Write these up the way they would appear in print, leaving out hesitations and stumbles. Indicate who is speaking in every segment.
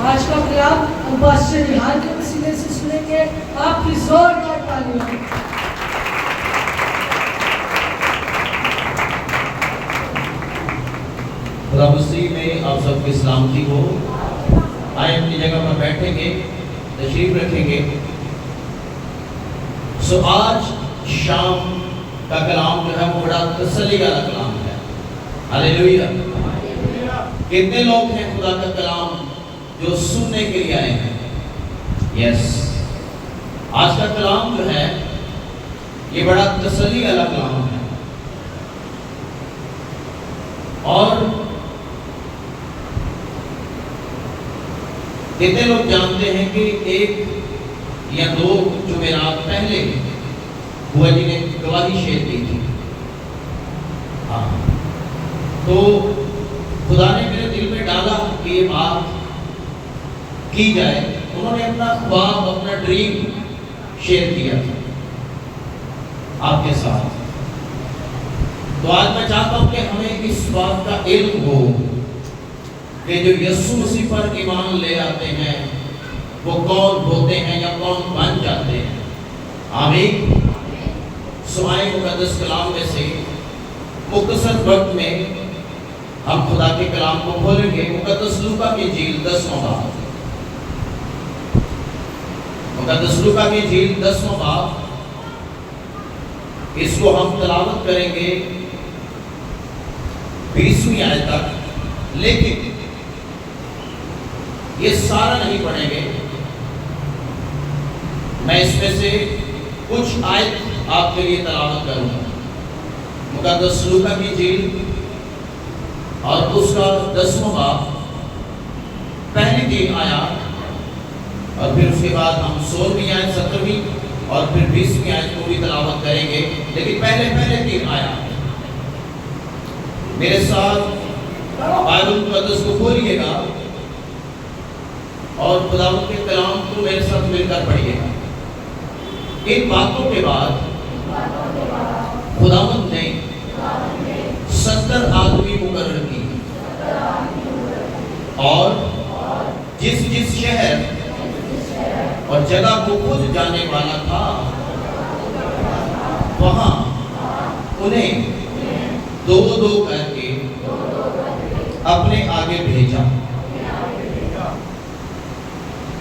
Speaker 1: آج کا کلام ہم پاسٹر ریحان کے وسیلے سے سنیں گے. آپ کی زوردار تالیاں.
Speaker 2: خدا مسیح میں آپ سب کی سلامتی ہو. آئے اپنی جگہ پر بیٹھیں گے, تشریف رکھیں گے. آج شام کا کلام جو ہے وہ بڑا تسلی والا کلام ہے. ہاللیلویا. کتنے لوگ ہیں خدا کا کلام جو سننے کے لیے آئے ہیں؟ یس. آج کا کلام جو ہے یہ بڑا تسلی والا کلام ہے. اور کتنے لوگ جانتے ہیں کہ ایک یا دو جمعرات پہلے بوا جی نے گواہی شیئر کی تھی. ہاں, تو خدا نے میرے دل میں ڈالا کہ یہ بات کی جائے. انہوں نے اپنا خواب, اپنا ڈریم شیئر کیا تھا آپ کے ساتھ. تو آج میں چاہتا ہوں کہ ہمیں اس بات کا علم ہو کہ جو یسوع مسیح پر ایمان لے آتے ہیں وہ کون ہوتے ہیں یا کون بن جاتے ہیں. آمین. سمائے مقدس کلام میں سے مختصر وقت میں ہم خدا کے کلام کو کھولیں گے. مقدس لوکا کی انجیل 10واں باب. مقدس لوکا کی انجیل 10واں باب. اس کو ہم تلاوت کریں گے 20ویں آیت تک. لیکن یہ سارا نہیں پڑھیں گے. میں اس میں سے کچھ آیت آپ کے لیے تلاوت کروں گا. مقدس لوکا کی انجیل اور اس کا 10واں باب, پہلی 3 آیات, اور پھر اس کے بعد ہم 16ویں آیت, 17ویں اور پھر 20ویں آیت کو بھی تلاوت کریں گے. لیکن پہلے 3 آیات میرے ساتھ بائبل مقدس کو کھولیے گا اور خداوند کے کلام کو میرے ساتھ مل کر پڑھیے گا. ان باتوں کے بعد خداوند نے 70 آدمی مقرر کی اور جس شہر اور جگہ کو خود جانے والا تھا وہاں انہیں 2 کر کے اپنے آگے بھیجا.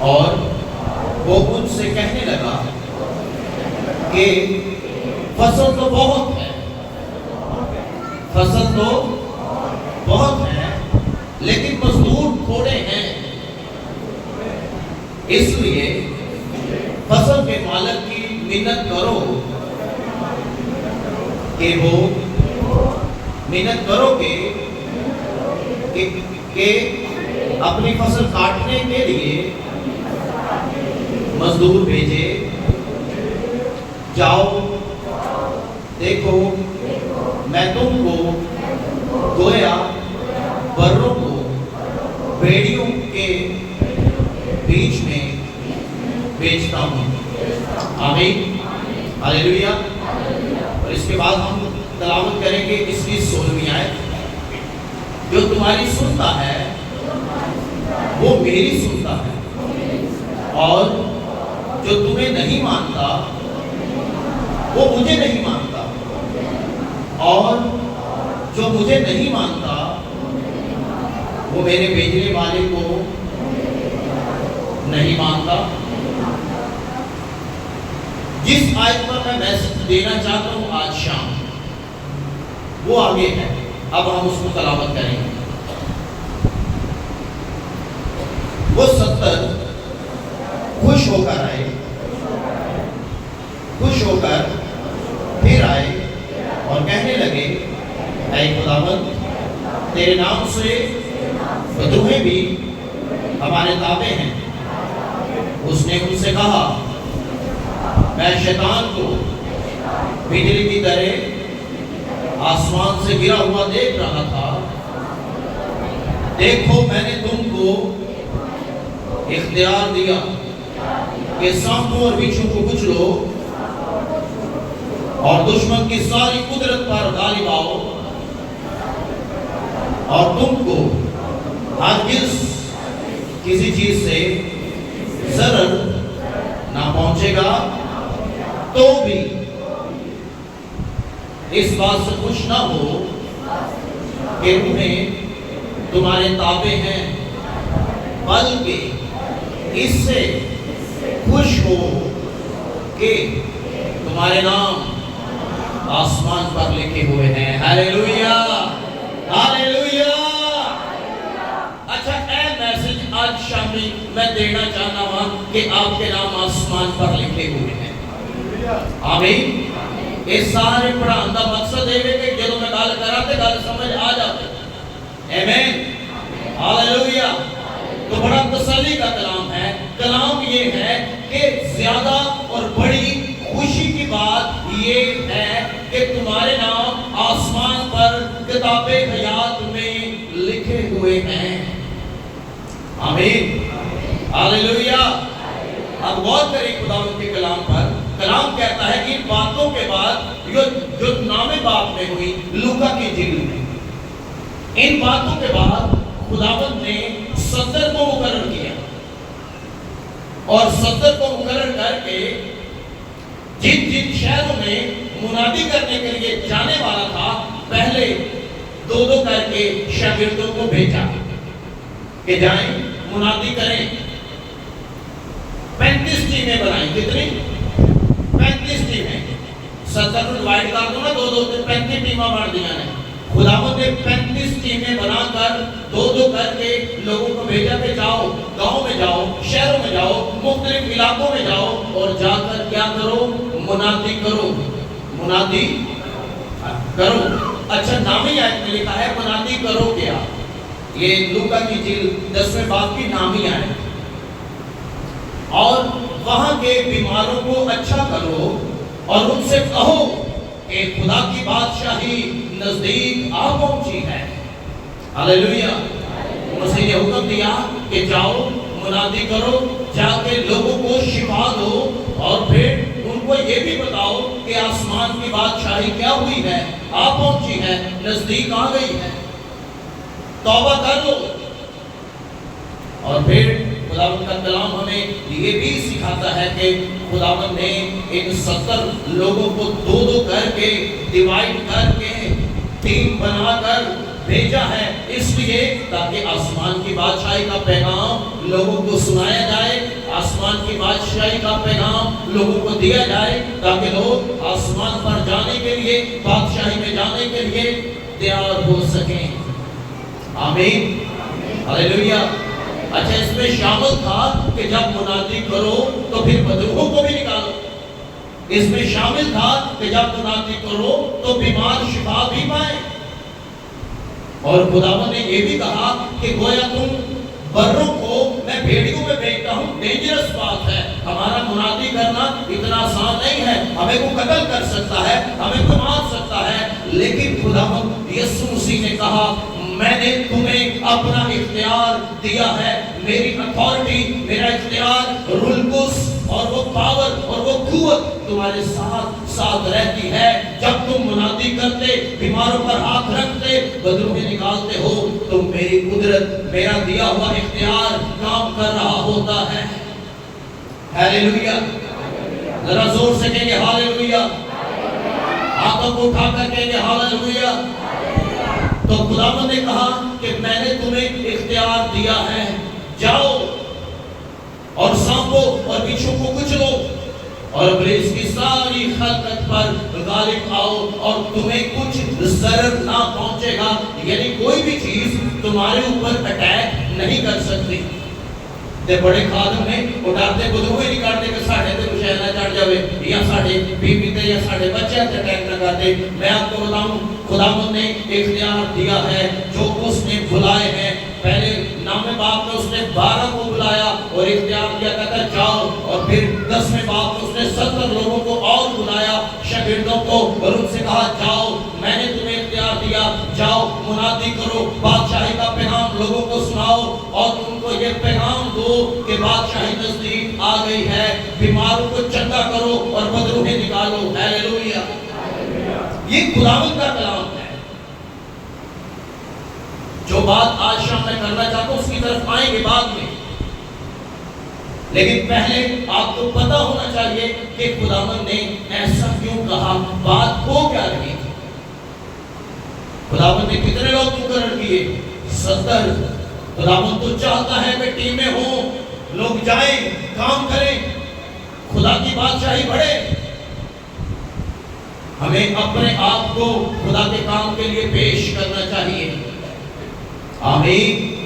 Speaker 2: اور وہ ان سے کہنے لگا کہ فصل تو بہت ہے, فصل تو بہت ہے لیکن مزدور تھوڑے ہیں. اس لیے فصل کے مالک کی منت کرو کہ وہ منت کرو کہ اپنی فصل کاٹنے کے لیے مزدور بھیجے. جاؤ, دیکھو میں تم کو گویا بروں کو بھیڑیوں کے بیچ میں بیچتا ہوں. آمین. ہاللیلویا. اور اس کے بعد ہم تلاوت کریں گے اس کی 16ویں آیت. جو تمہاری سنتا ہے وہ میری سنتا ہے, اور جو تمہیں نہیں مانتا وہ مجھے نہیں مانتا, اور جو مجھے نہیں مانتا وہ میرے بھیجنے والے کو نہیں مانتا. جس آیت پر میں میسج دینا چاہتا ہوں آج شام وہ آگے ہے. اب ہم اس کو تلاوت کریں گے. وہ 70 خوش ہو کر آئے, خوش ہو کر پھر آئے اور کہنے لگے اے خداوند تیرے نام سے بدروہیں بھی ہمارے تابع ہیں. اس نے ان سے کہا میں شیطان کو بجلی کی طرح آسمان سے گرا ہوا دیکھ رہا تھا. دیکھو میں نے تم کو اختیار دیا کہ سانپوں اور بچھو کو کچلو اور دشمن کی ساری قدرت پر غالب آؤ, اور تم کو ہرگز کسی چیز سے ضرر نہ پہنچے گا تو بھی اس بات سے خوش نہ ہو کہ انہیں تمہارے تابع ہیں، بلکہ اس سے خوش ہو کہ تمہارے نام آسمان پر لکھے ہوئے ہیں۔ ہاللیلویہ، ہاللیلویہ۔ اچھا، اے میسج آج شامی میں دینا چاہنا ہوں کہ آپ کے نام آسمان پر لکھے ہوئے ہیں۔ آمین۔ اس سارے پڑھان دا مقصد ہے کہ جدوں میں گل کراں تے گل سمجھ آ جاوے۔ آمین، ہاللیلویہ۔ تو بڑا تسلی کا کلام ہے۔ کلام یہ ہے کہ زیادہ اور بڑی خوشی کی بات یہ ہے کہ تمہارے نام آسمان پر کتاب حیات میں لکھے ہوئے ہیں۔ آمین، ہاللیلویہ۔ اب غور کریں خداوند کے کلام پر۔ کلام کہتا ہے ان باتوں کے بعد جو نام باپ میں ہوئی لوکا کی انجیل میں، ان باتوں کے بعد خداوند نے صدر کو مقرر کیا، اور صدر کو مقرر کر کے جن جن شہروں میں منادی کرنے کے لیے جانے والا تھا، پہلے دو دو کر کے شاگردوں کو بھیجا کہ جائیں منادی کریں۔ 35 ٹیمیں بنائیں۔ کتنی؟ 35 ٹیمیں۔ 70 کو ڈیوائیڈ کر دو نا، دو دو 35 ٹیمیں بن دیا نے۔ خداوند نے 35 ٹیمیں بنا کر دو دو کر کے لوگوں کو بھیجا کہ جاؤ، گاؤں میں جاؤ، شہروں میں جاؤ، مختلف علاقوں میں جاؤ اور جا کر کیا کرو؟ منادی کرو، منادی کرو۔ اچھا، نامی آیت میں لکھا ہے منادی کرو کیا؟ یہ لوکا کی انجیل 10ویں باب کی نامی آیت۔ اور وہاں کے بیماروں کو اچھا کرو اور ان سے کہو کہ خدا کی بادشاہی نزدیک آ پہنچی ہے۔ ہاللیلویہ۔ مسیح نے حکم دیا کہ جاؤ منادی کرو، جا کے لوگوں کو شفا دو، اور پھر ان کو یہ بھی بتاؤ کہ آسمان کی بادشاہی کیا ہوئی ہے، آ پہنچی ہے، نزدیک آ گئی ہے، توبہ کر لو۔ اور پھر خداوند کا کلام ہمیں یہ بھی سکھاتا ہے کہ خداوند نے ان 70 لوگوں کو دو دو کر کے ڈیوائیڈ کر کے ٹیم بنا کر بھیجا ہے، اس لیے تاکہ آسمان کی بادشاہی کا پیغام لوگوں کو سنایا جائے، آسمان کی بادشاہی کا پیغام لوگوں کو دیا جائے، تاکہ لوگ آسمان پر جانے کے لیے، بادشاہی میں جانے کے لیے تیار ہو سکیں۔ آمین، ہاللیلویہ۔ اچھا، اس میں شامل تھا کہ جب منادی کرو تو پھر بدروحوں کو بھی نکالو۔ اس میں شامل تھا کہ جب منادی کرو تو بیمار شفا بھی پائیں۔ اور خداوند نے یہ بھی کہا کہ گویا تم بروں کو میں بھیڑیوں میں بھیجتا ہوں۔ ڈینجرس بات ہے، ہمارا منادی کرنا اتنا آسان نہیں ہے۔ ہمیں کو قتل کر سکتا ہے، ہمیں کو مار سکتا ہے، لیکن خداوند یسوع مسیح نے کہا میں نے تمہیں اپنا اختیار دیا ہے، میری اتھارٹی، میرا اختیار، رول قدس اور وہ پاور اور وہ قوت تمہارے ساتھ رہتی ہے۔ جب تم منادی کرتے، بیماروں پر ہاتھ رکھتے، بدروہیں نکالتے ہو، تو میری قدرت، میرا دیا ہوا اختیار کام کر رہا ہوتا ہے۔ ہاللیلویہ۔ ذرا زور سے کہیں گے ہاللیلویہ، ہاتھوں کو اٹھا کر کہیں گے ہاللیلویہ۔ تو خداوند نے کہا کہ میں نے تمہیں اختیار دیا ہے، جاؤ اور سانپوں اور بچھو کو کچلو اور ابلیس کی ساری خلقت پر غالب آؤ، اور تمہیں کچھ ضرر نہ پہنچے گا، یعنی کوئی بھی چیز تمہارے اوپر اٹیک نہیں کر سکتی۔ تے بڑے خادم نے اٹھاتے بدروہی نہیں کرتے کہ ساڑھے تے کچھ ایسا چڑھ جاوے، یا ساڑھے بیوی تے یا ساڑھے بچے تے اٹیک نہ کرتے۔ میں آپ کو بتاؤں، خداوند نے اختیار دیا ہے، جو اس نے بلائے ہیں، پہلے نام باپ میں اس نے 12 کو بلایا اور اختیار دیا، کہتا جاؤ، اور پھر 10ویں باپ میں اس نے 70 لوگوں کو اور بلایا، شاگردوں کو، اور ان سے کہا جاؤ، میں نے تمہیں اختیار دیا، جاؤ منادی کرو، بادشاہی کا پیغام لوگوں کو سناؤ، اور ان کو یہ پیغام دو کہ بادشاہی نزدیک آ گئی ہے، بیماروں کو چنگا کرو اور بدروہیں نکالو۔ ہاللیلویہ۔ یہ خداوند کا کلام ہے۔ جو بات آج شام میں کرنا چاہتا ہوں اس کی طرف آئیں گے بعد میں، لیکن پہلے آپ کو پتا ہونا چاہیے کہ خداوند نے ایسا کیوں کہا، بات ہو کیا رہی تھی۔ خداوند نے کتنے لوگ مقرر کیے؟ 70۔ خداوند تو چاہتا ہے کہ ٹیمیں ہوں، لوگ جائیں، کام کریں، خدا کی بادشاہی بڑھے۔ ہمیں اپنے آپ کو خدا کے کام کے لیے پیش کرنا چاہیے۔ آمین،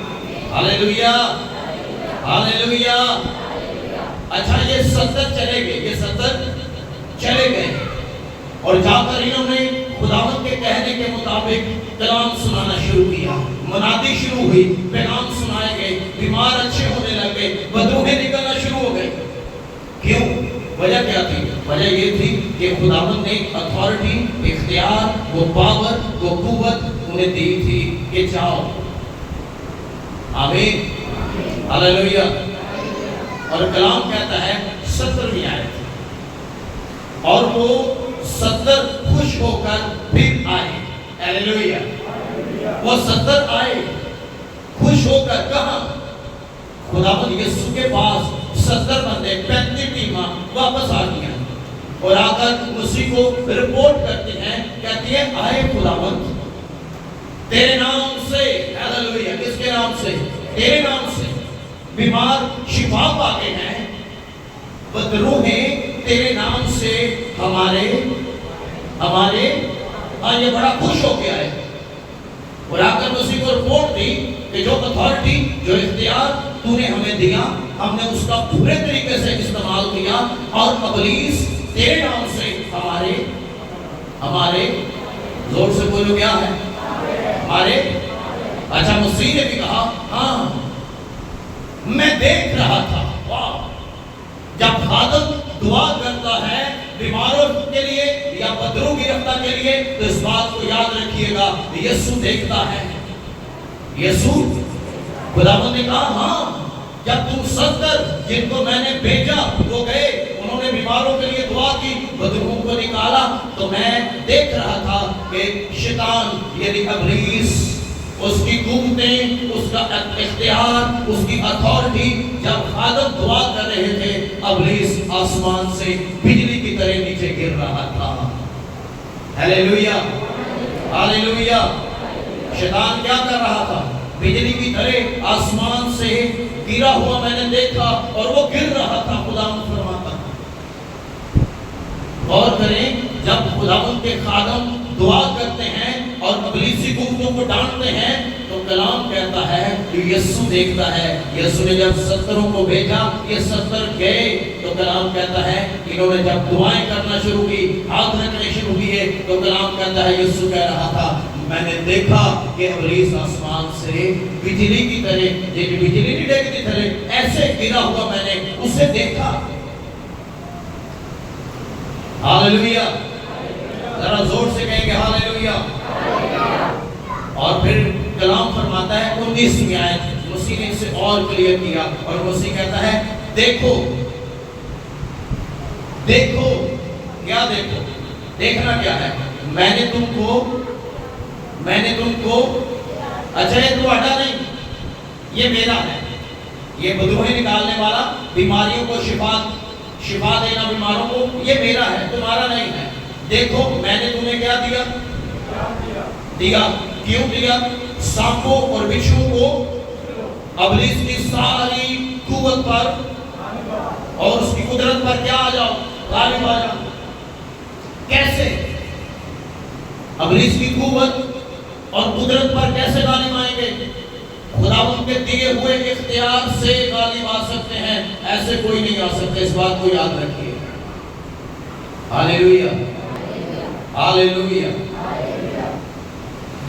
Speaker 2: ہاللیلویہ، ہاللیلویہ۔ اچھا، یہ 70 چلے گئے، یہ 70 چلے گئے اور جا کر انہوں نے خداوند کے کہنے کے مطابق کلام سنانا شروع کیا، منادی شروع ہوئی، پیغام سنائے گئے، بیمار اچھے ہونے لگے، بدروہیں نکلنا شروع ہو گئی۔ کیوں؟ وجہ کیا تھی؟ وجہ یہ تھی کہ خداوند نے اتھارٹی، اختیار، وہ پاور، وہ قوت انہیں دی تھی کہ جاؤ۔ آمین، ہاللیلویہ۔ اور کلام کہتا ہے 70ویں آیت، اور وہ 70 خوش ہو کر پھر آئے۔ ہاللیلویہ۔ وہ 70 آئے خوش ہو کر، کہاں؟ خداوند یسوع کے پاس 70 بندے، 35 ٹیماں واپس آ گیا اور آ کر مسیح کو رپورٹ کرتے ہیں، کہتی ہے آئے خداوند تیرے نام سے۔ ہاللیلویہ۔ کس کے نام سے؟ تیرے نام سے بیمار شفا پاتے ہیں، بدروہیں تیرے نام سے ہمارے یہ بڑا خوش ہو کے آئے اور آ کر مسیح کو رپورٹ دی کہ جو اتھارٹی، جو اختیار تو نے ہمیں دیا، ہم نے اس کا پورے طریقے سے استعمال کیا، اور ابلیس تیرے نام سے ہمارے زور سے بولو کیا ہے؟ ہمارے۔ اچھا، مسیح نے بھی کہا ہاں میں دیکھ رہا تھا۔ واہ، جب خادم دعا کرتا ہے بیماروں کے لیے یا بدروں کی رفتہ کے لیے، تو اس بات کو یاد رکھیے گا، یسوع دیکھتا ہے۔ یسوع، خداوند نے کہا ہاں جب تم 70 جن کو میں نے بھیجا وہ گئے، انہوں نے بیماروں کے لیے دعا کی، بدروں کو نکالا، تو میں دیکھ رہا تھا کہ شیطان یعنی ابلیس، اس کی قوتیں، اس کا اختیار، اس کی اتھارٹی، جب خادم دعا کر رہے تھے، ابلیس آسمان سے بجلی کی طرح نیچے گر رہا تھا۔ ہاللیلویہ، ہاللیلویہ۔ شیطان کیا کر رہا تھا؟ بجلی کی طرح آسمان سے گرا ہوا میں نے دیکھا، اور وہ گر رہا تھا۔ خداوند فرماتا ہے، غور کریں، جب خداوند کے خادم دعا کرتے ہیں اور ابلیسی قوتوں کو ڈانٹتے ہیں، تو کلام کہتا ہے کہ یسوع دیکھتا ہے۔ یسوع نے جب 70 کو بھیجا، یہ 70 گئے، تو کلام کہتا ہے انہوں نے جب دعائیں کرنا شروع کی، ہاتھ رکھنے شروع کیے، تو کلام کہتا ہے یسوع کہہ رہا تھا میں نے دیکھا کہ ابلیس آسمان سے بجلی کی طرح، جیسے بجلی نہیں ڈگتی طرح، ایسے گرا ہوا میں نے اسے دیکھا۔ ہاللیلویہ، ذرا زور سے کہیں گے ہاللیلویہ۔ اور پھر کلام فرماتا ہے 19ویں آیت، مسیح نے اسے اور کلیئر کیا، اور مسیح کہتا ہے دیکھو، دیکھو، کیا دیکھو؟ دیکھنا کیا ہے؟ میں نے تم کو اچھا یہ تمہارا نہیں، یہ میرا ہے، یہ بدروہیں نکالنے والا، بیماریوں کو شفا دینا بیماروں کو، یہ میرا ہے، تمہارا نہیں ہے۔ دیکھو میں نے تمہیں کیا دیا؟ کیوں دیا؟ سانپوں اور بچھو کو، ابلیس کی ساری قوت پر اور اس کی قدرت پر کیا آ جاؤ؟ غالب آ جاؤ۔ کیسے؟ ابلیس کی قوت اور قدرت پر کیسے غالب آئیں گے؟ خداوند کے دیے ہوئے اختیار سے غالب آ سکتے ہیں، ایسے کوئی نہیں آ سکتے، اس بات کو یاد رکھیے۔ ہاللیلویہ، ہاللیلویہ۔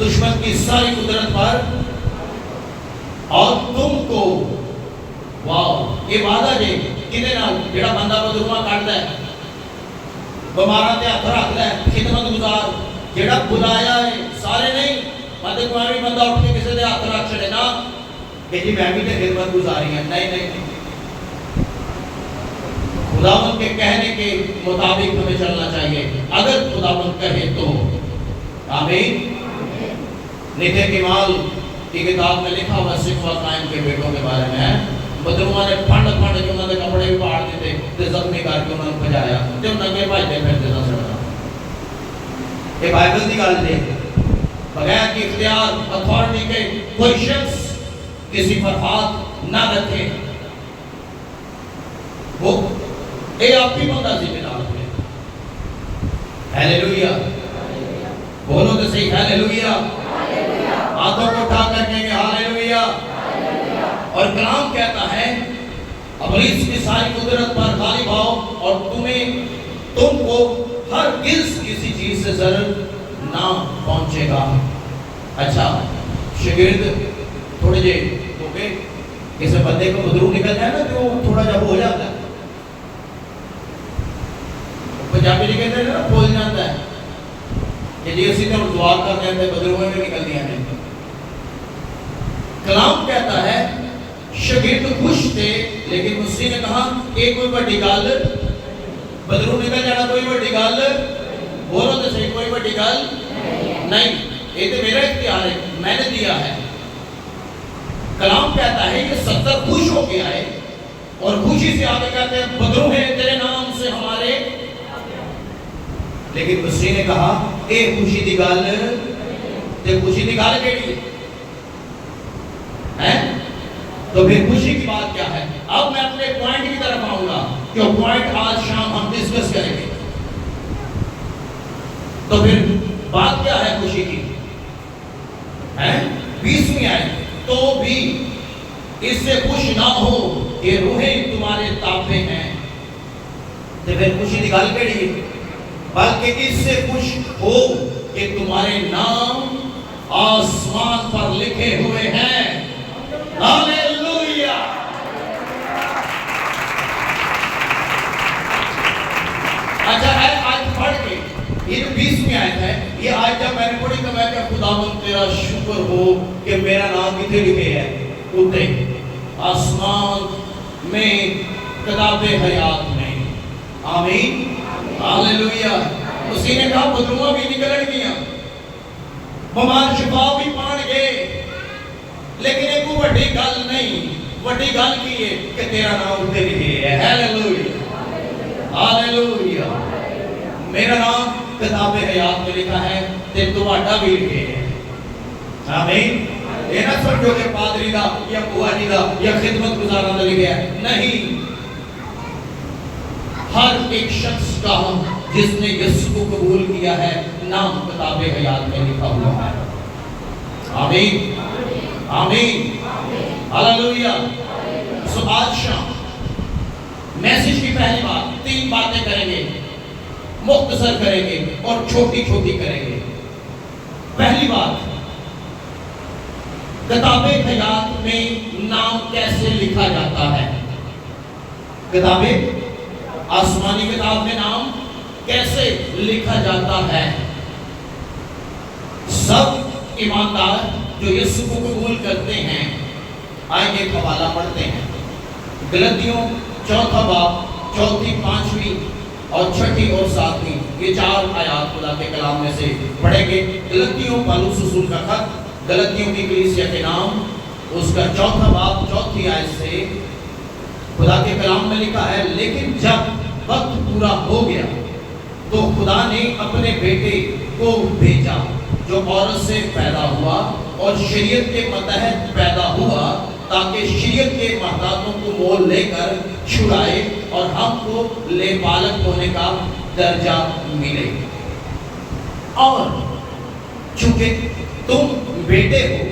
Speaker 2: دشمن کی ساری قدرت پر اور تم کو، واو، یہ وعدہ جی کتنے نال جڑا بندہ بدرواں کٹدا ہے، بیماراں تے ہاتھ رکھدا ہے، خدمت گزار جڑا بلایا ہے، سارے نہیں، مدد کوئی بندہ اٹھ کے کسی دے ہاتھ رکھ چھڑے نا کہ جی میں بھی تے خدمت گزاری ہے، نہیں، خداوند کے کہنے کے مطابق ہمیں چلنا چاہیے، اگر خداوند کہے تو۔ آمین۔ نتھے کمال کی کتاب میں لکھا ہوا سکھ و قائم کے بیٹوں کے بارے میں ہے، بدروਆਂ نے ਫੰਡ ਕੇ ਉਹਨਾਂ ਦੇ ਕੱਪੜੇ ਵੀ ਪਾੜ ਦਿੱਤੇ ਤੇ ਜ਼ਖਮੀ ਕਰਕੇ ਉਹਨਾਂ ਨੂੰ ਭਜਾਇਆ ਤੇ ਉਹਨਾਂ ਅੱਗੇ ਭੱਜਦੇ ਫਿਰਦੇ ਸਨ ਸੜਕਾਂ। یہ بائبل کی گل ہے، بغیر کی اختیار اتھارٹی کے کوئی شخص کسی پر ہاتھ نہ رکھے، وہ اے آپ ہی بندہ ذمہ دار ہے۔ ہیلیلویا، بولو تو صحیح ہیلیلویا، ہاتھوں کو اٹھا کر کہیں گے ہیلیلویا۔ اور کلام کہتا ہے ابلیس کی ساری قدرت پر غالب آؤ اور تم کو ہرگز کسی چیز سے ضرر نہ پہنچے گا۔ اچھا شاگرد تھوڑے جے ہو گئے، کسی بندے کو بدرو نکل جائے نا تو تھوڑا جب ہو جاتا ہے، پنجابی جی کہتے ہیں نا بھول جاتا ہے کہ جی اسی طرح دعا کر رہے ہیں بدرویں میں نکل دیا ہیں۔ کلام کہتا ہے شاگرد خوش تھے، لیکن مسیح نے کہا کہ کوئی بڑی گل بدرو نکل جانا کوئی بڑی گل، بولو تو صحیح کوئی بڑی گل نہیں، یہ تو میرا اختیار ہے، میں نے دیا ہے۔ کلام کہتا ہے کہ 70 خوش ہو کے آئے اور خوشی سے آگے کہتے ہیں بدرو ہے تیرے نام سے ہمارے، لیکن مسیح نے کہا اے خوشی دی گل تے خوشی دی گل کیڑی ہے؟ تو پھر خوشی کی بات کیا ہے؟ اب میں اپنے پوائنٹ کی طرف آؤں گا کہ وہ پوائنٹ آج شام ہم ڈسکس کریں گے۔ تو پھر بات کیا ہے خوشی کی؟ 20ویں آیت، تو بھی اس سے خوش نہ ہو کہ روحیں تمہارے تابع ہیں۔ تو پھر خوشی دی گل کیڑی ہے؟ بلکہ اس سے خوش ہو کہ تمہارے نام آسمان پر لکھے ہوئے ہیں۔ ہاللویا۔ اچھا ہے آج پڑھ کے یہ 20ویں آیت ہے، یہ آج جب میں نے پڑھی تو میں کہ خداوند تیرا شکر ہو کہ میرا نام کتنے لکھے ہے؟ اوپر آسمان میں کتاب حیات میں۔ آمین ہاللویا۔ اسی نے کہا بدروਆਂ بھی نکلن گیا، بیمار شفا بھی پان گئے، لیکن ایک بڑی گل نہیں، بڑی گل کی ہے کہ تیرا نام اوپر لکھے ہے۔ ہاللویا ہاللویا، میرا نام کتاب حیات میں لکھا ہے تے تہاڈا بھی لکھے ہے۔ آمین۔ یہ نہ سمجھو کہ پادری دا یا بوا جی دا یا خدمت گزاراں دا لکھا ہے، نہیں، ہر ایک شخص کا جس نے یسوع کو قبول کیا ہے نام کتاب حیات میں لکھا ہوا ہے۔ آمین آمین ہاللویا۔ سو آج شام میسج کی پہلی بات، 3 باتیں کریں گے، مختصر کریں گے اور چھوٹی چھوٹی کریں گے۔ پہلی بات، کتاب حیات میں نام کیسے لکھا جاتا ہے؟ کتاب آسمانی کتاب میں نام کیسے لکھا جاتا ہے؟ سب ایماندار جو یسوع کو قبول کرتے ہیں آئیے ایک حوالہ پڑھتے ہیں۔ غلطیوں 4 باب 4، 5 اور 6 اور 7، یہ 4 آیات خدا کے کلام میں سے پڑھیں گے۔ غلطیوں پالوس رسول کا خط غلطیوں کی کلیسیا کے نام، اس کا 4 باب 4 آیت سے خدا کے کلام میں لکھا ہے، لیکن جب وقت پورا ہو گیا تو خدا نے اپنے بیٹے کو بھیجا جو عورت سے پیدا ہوا اور شریعت کے متحد پیدا ہوا، تاکہ شریعت کے محتاجوں کو مول لے کر چھڑائے اور ہم کو لے بالغ ہونے کا درجہ ملے۔ اور چونکہ تم بیٹے ہو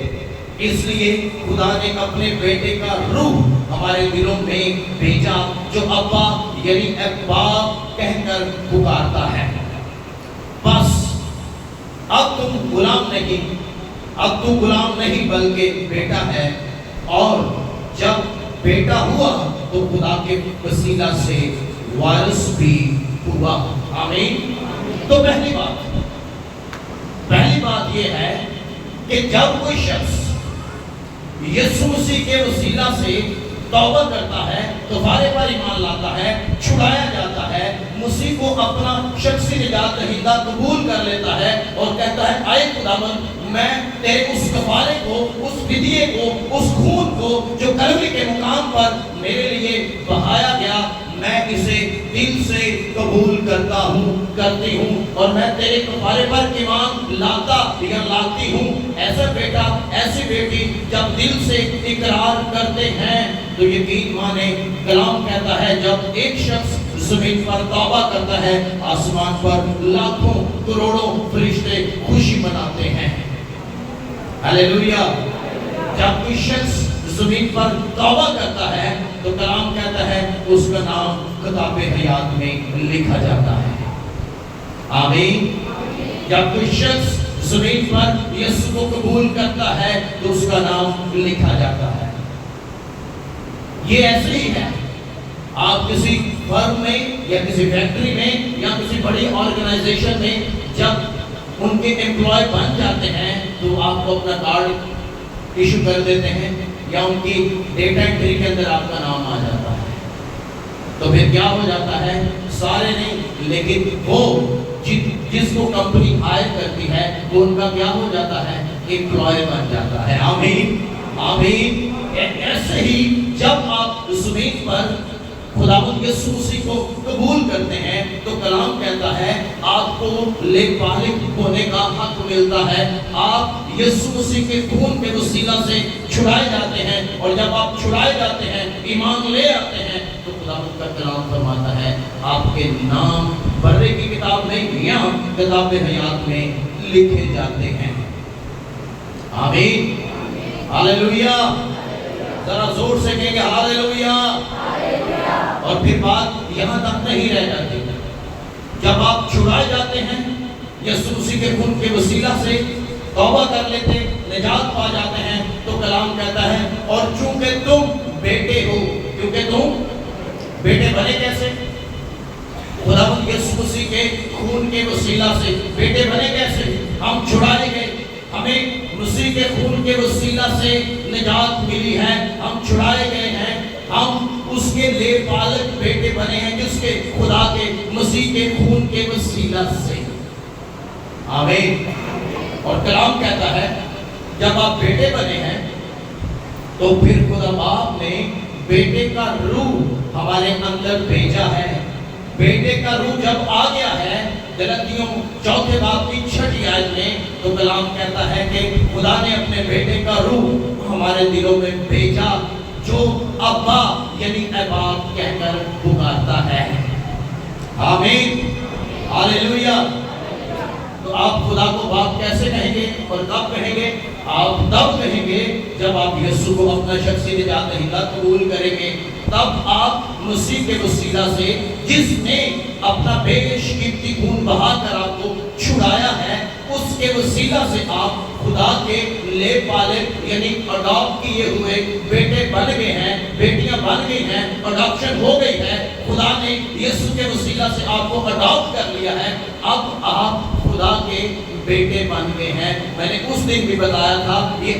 Speaker 2: اس لیے خدا نے اپنے بیٹے کا روح ہمارے دلوں میں بھیجا جو ابا یعنی باپ کہہ کر پکارتا ہے۔ بس اب تم غلام نہیں بلکہ بیٹا ہے، اور جب بیٹا ہوا تو خدا کے وسیلہ سے وارث بھی ہوا۔ آمین۔ تو پہلی بات یہ ہے کہ جب کوئی شخص یسوع مسیح کے وسیلہ سے توبہ کرتا ہے تو فارغ پر ایمان لاتا ہے، چھڑایا جاتا ہے، مسیح کو اپنا شخصی نجات دہندہ قبول کر لیتا ہے اور کہتا ہے اے خداوند میں تیرے اس کفارے کو، اس فدیے کو، اس خون کو جو کلوری کے مقام پر کرتا ہوں، کرتی ہوں، اور میں تیرے کفارے پر ایمان لاتا یا لاتی ہوں۔ ایسا بیٹا، ایسی بیٹی جب دل سے اقرار کرتے ہیں تو یقین مانے کلام کہتا ہے جب ایک شخص زمین پر توبہ کرتا ہے، آسمان پر لاکھوں کروڑوں فرشتے خوشی مناتے ہیں۔ ہاللیلویا۔ جب کوئی شخص زمین پر توبہ کرتا ہے تو کلام کہتا ہے اس کا نام کتاب حیات میں لکھا جاتا ہے۔ آمین۔ جب کوئی شخص زمین پر یسوع کو قبول کرتا ہے تو اس کا نام لکھا جاتا ہے۔ یہ ایسے ہی ہے، آپ کسی فرم میں یا کسی فیکٹری میں یا کسی بڑی آرگنائزیشن میں جب ان کے امپلائی بن جاتے ہیں تو آپ کو اپنا کارڈ ایشو کر دیتے ہیں یا ان کی ڈیٹا انٹری کے اندر آپ کا نام آ جاتا ہے۔ تو پھر کیا ہو جاتا ہے؟ سارے نہیں لیکن وہ جس کو کمپنی ہائر کرتی ہے وہ ان کا کیا ہو جاتا ہے؟ امپلائی بن جاتا ہے۔ آمین آمین۔ ایسے ہی جب آپ زمین پر خداوند یسوع مسیح کو قبول کرتے ہیں تو کلام کہتا ہے آپ کو لیک بالغ ہونے کا حق ملتا ہے۔ آپ یسوع مسیح کے خون کے وسیلہ سے چھڑائے جاتے ہیں، اور جب آپ چھڑائے جاتے ہیں، ایمان لے آتے ہیں تو خداوند کا کلام فرماتا ہے آپ کے نام بردے کی کتاب میں یا کتاب حیات میں لکھے جاتے ہیں۔ آمین ہاللیلویا۔ ذرا زور سے کہیں گے ہاللیلویا۔ اور پھر بات یہاں تک نہیں رہ جاتی، جب آپ چھڑائے جاتے ہیں یسوع مسیح کے خون کے وسیلہ سے توبہ کر لیتے، نجات پا جاتے ہیں تو کلام کہتا ہے اور چونکہ تم بیٹے ہو، کیونکہ تم بیٹے بنے کیسے؟ خداوند یسوع مسیح کے خون کے وسیلہ سے بیٹے بنے کیسے؟ ہم چھڑائے گئے، ہمیں مسیح کے خون کے وسیلہ سے نجات ملی ہے، ہم چھڑائے گئے ہیں، ہم اس کے لے پالک بیٹے بنے ہیں جس کے خدا کے مسیح کے خون کے وسیلہ سے۔ آمین۔ اور کلام کہتا ہے جب آپ بیٹے بنے ہیں تو پھر خدا باپ نے بیٹے کا روح ہمارے اندر بھیجا ہے۔ بیٹے کا روح جب آ گیا ہے غلاطیوں چوتھے باب کی 6 آیت میں تو کلام کہتا ہے کہ خدا نے اپنے بیٹے کا روح ہمارے دلوں میں بھیجا جو ابا یعنی اباب کہہ کر پکارتا ہے۔ آمین ہاللیلویا۔ تو آپ خدا کو باپ کیسے کہیں گے اور کب کہیں گے؟ آپ تب کہیں گے جب آپ یسوع کو اپنا شخصی نجات دہندہ قبول کریں گے، تب آپ مسیح کے وسیلہ سے جس نے اپنا بیش قیمتی خون بہا کر آپ کو چھڑایا ہے اس کے وسیلہ سے آپ خدا کے لے پالے یعنی اڈاپٹ کیے ہوئے بیٹے بن گئے ہیں، بیٹیاں بن گئی ہیں، اڈاپشن ہو گئی ہے۔ خدا نے یسوع کے وسیلہ سے آپ کو اڈاپٹ کر لیا ہے، اب آپ خدا کے بیٹے بن گئے ہیں۔ میں نے اس دن بھی بتایا تھا یہ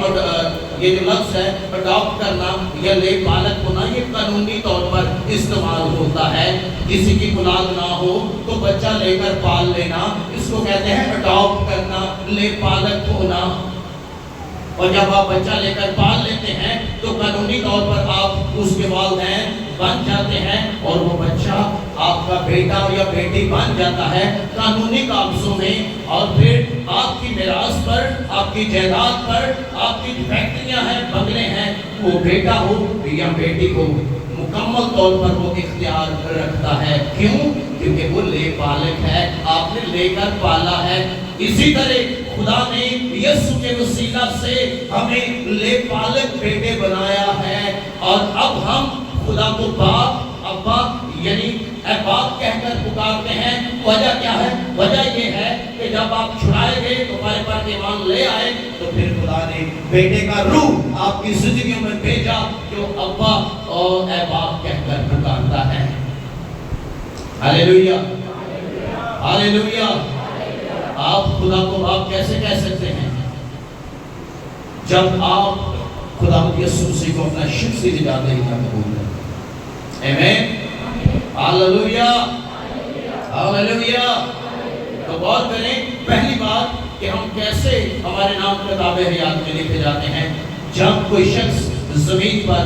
Speaker 2: جو لفظ ہے اڈاپٹ کرنا یا لے پالک ہونا یہ قانونی طور پر استعمال ہوتا ہے۔ کسی کی اولاد نہ ہو تو بچہ لے کر پال لینا، اس کو کہتے ہیں اڈاپٹ کرنا، لے پالک ہونا۔ اور جب آپ بچہ لے کر پال لیتے ہیں تو قانونی طور پر آپ اس کے والدین بن جاتے ہیں اور وہ بچہ آپ کا بیٹا یا بیٹی بن جاتا ہے قانونی قابضوں میں، اور پھر آپ کی میراث پر، آپ کی جائیداد پر، آپ کی فیکٹریاں ہیں، بنگلے ہیں، وہ بیٹا ہو یا بیٹی ہو مکمل طور پر وہ اختیار رکھتا ہے۔ کیوں؟ کیونکہ وہ لے پالک ہے، آپ نے لے کر پالا ہے۔ اسی طرح خدا نے یسوع کے وسیلہ سے ہمیں لے پالک بیٹے بنایا ہے، اور اب ہم خدا کو باپ، ابا یعنی اے باپ کہہ کر پکارتے ہیں۔ وجہ کیا ہے؟ وجہ یہ ہے کہ جب آپ چھڑائے گئے تو ہمارے پر ایمان لے آئے تو پھر خدا نے بیٹے کا روح آپ کی زندگیوں میں بھیجا جو ابا اور اے باپ کہہ کر پکارتا ہے۔ ہاللیلویا ہاللیلویا۔ آپ خدا کو باپ کیسے کہہ سکتے ہیں؟ جب آپ خدا یسوع مسیح کو اپنا شخصی نجات دہندہ قبول کریں۔ آمین ہاللیلویا ہاللیلویا۔ تو غور کریں پہلی بات کہ ہم کیسے ہمارے نام کتاب حیات میں لکھے جاتے ہیں۔ جب کوئی شخص زمین پر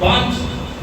Speaker 2: 5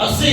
Speaker 2: 80,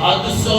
Speaker 2: 100,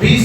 Speaker 2: 20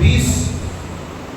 Speaker 2: 20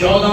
Speaker 2: 14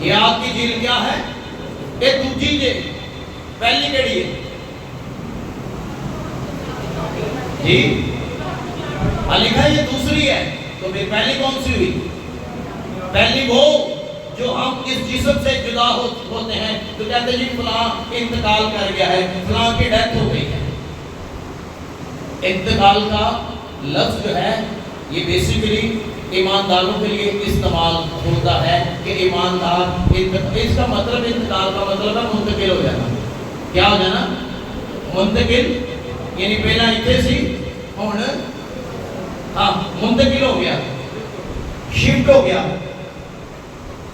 Speaker 2: یہ آگ کی جھیل کیا ہے؟ یہ دوجی جے، پہلی کیڑی ہے جی؟ لکھا ہے یہ دوسری ہے، تو پھر پہلی کون سی ہوئی؟ پہلی وہ جو ہم اس جسم سے جدا ہوتے ہیں تو کہتے ہیں جی فلاں انتقال کر گیا ہے، فلاں کی ڈیتھ ہو گئی ہے۔ انتقال کا لفظ جو ہے یہ بیسیکلی ایمانداروں کے لیے استعمال ہوتا ہے کہ ایماندار، اس کا مطلب انتقال کا مطلب ہے منتقل ہو جانا۔ کیا ہو جانا؟ منتقل، یعنی پہلا اتنے سی ہون ہاں منتقل ہو گیا، شفٹ ہو گیا۔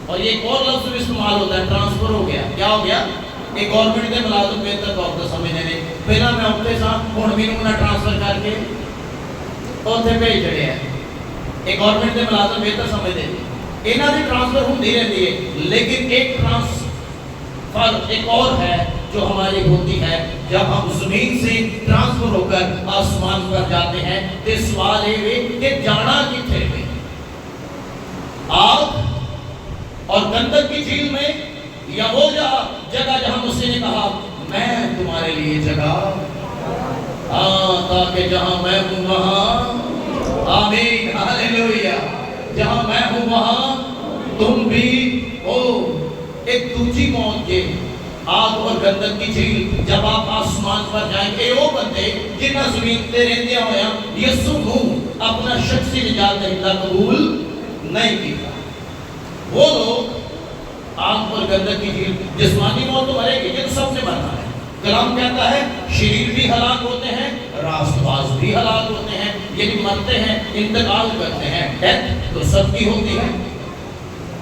Speaker 2: اور یہ ایک اور لفظ بھی استعمال ہوتا ہے، ٹرانسفر ہو گیا۔ کیا ہو گیا؟ ایک گورنمنٹ دے ملازم بہتر طور پر سمجھنے نے پہلا میں اٹھتے سا ہوں مینوں نہ ٹرانسفر کر کے اوتھے بھیج چڑے ہیں۔ ایک گورنمنٹ دے ملازم بہتر سمجھتے ہیں، انہاں دی ٹرانسفر ہوندی رہتی ہے، لیکن ایک ٹرانسفر ایک اور ہے جو ہماری ہوتی ہے جب ہم زمین سے ٹرانسفر ہو کر آسمان پر جاتے ہیں۔ تے سوال ہے کہ جانا کتنے میں؟ آگ اور گندک کی جھیل میں، یا وہ جگہ جہاں مسیح نے کہا میں تمہارے لیے جگہ تاکہ جہاں میں ہوں وہاں، آمین ہاللیلویہ، جہاں میں ہوں وہاں تم بھی ہو۔ ایک دوسری موت کے آگ اور گندک کی جھیل جب آپ آسمان پر جائیں گے، وہ بندے جنہ زمین تے رہندے ہویا یسوع نو اپنا شخصی نجات دہندہ قبول نہیں کیا، وہ لوگ آگ اور گندک کی جھیل، جسمانی موت تو مرے گی، یہ تو سب نے مرنا ہے۔ کلام کہتا ہے شریر بھی ہلاک ہوتے ہیں، راست باز بھی ہلاک ہوتے ہیں، یعنی مرتے ہیں، انتقال کرتے ہیں۔ ڈیتھ تو سب کی ہوتی ہے،